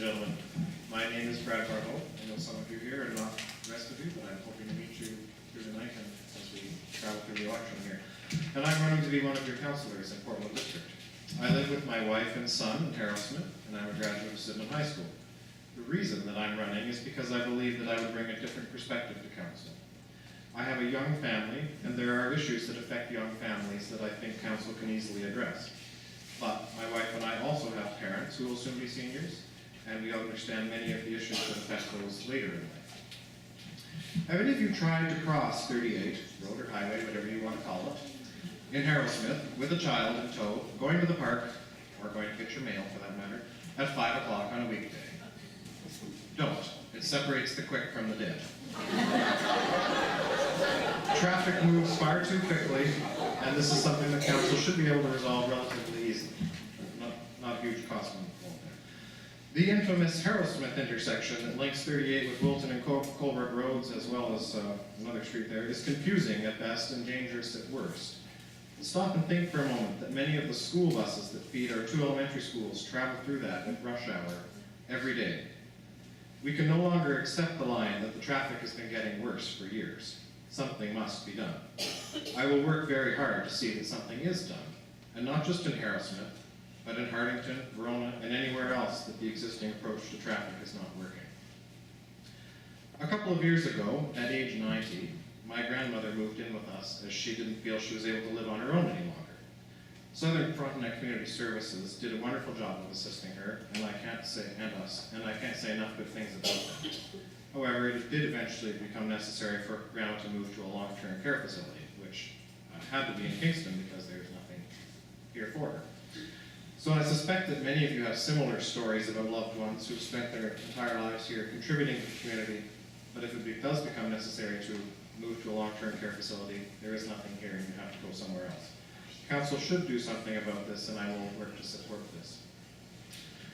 gentlemen. My name is Barbeau. I know some of you here and not the rest of you, but I'm hoping to meet you through the night and as we travel through the election here. And I'm running to be one of your councillors in Portland District. I live with my wife and son in Harrowsmith, and I'm a graduate of Sydenham High School. The reason that I'm running is because I believe that I would bring a different perspective to council. I have a young family, and there are issues that affect young families that I think council can easily address. But my wife and I also have parents who will soon be seniors, and we understand many of the issues that affect those later in life. Have any of you tried to cross 38, road or highway, whatever you want to call it, in Harrowsmith with a child in tow, going to the park, or going to get your mail for that matter, at 5 o'clock on a weekday? Don't. It separates the quick from the dead. Traffic moves far too quickly, and this is something that council should be able to resolve relatively easily. Not a huge cost involved there. The infamous Harrowsmith intersection that links 38 with Wilton and Colbert roads, as well as another street there, is confusing at best and dangerous at worst. Stop and think for a moment that many of the school buses that feed our 2 elementary schools travel through that at rush hour every day. We can no longer accept the line that the traffic has been getting worse for years. Something must be done. I will work very hard to see that something is done, and not just in Harrowsmith, but in Hartington, Verona, and anywhere else that the existing approach to traffic is not working. A couple of years ago, at age 90, my grandmother moved in with us as she didn't feel she was able to live on her own any longer. Southern Frontenac Community Services did a wonderful job of assisting her, and I can't say enough good things about them. However, it did eventually become necessary for Grandma to move to a long-term care facility, which had to be in Kingston because there's nothing here for her. So I suspect that many of you have similar stories about loved ones who've spent their entire lives here contributing to the community, but if it does become necessary to move to a long-term care facility, there is nothing here and you have to go somewhere else. Council should do something about this, and I will work to support this.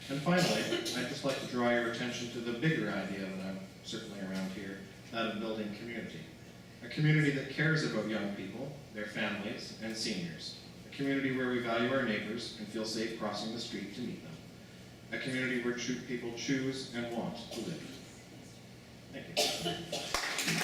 And finally, I'd just like to draw your attention to the bigger idea that I'm certainly around here, that of building community. A community that cares about young people, their families, and seniors. A community where we value our neighbors and feel safe crossing the street to meet them. A community where people choose and want to live. Thank you.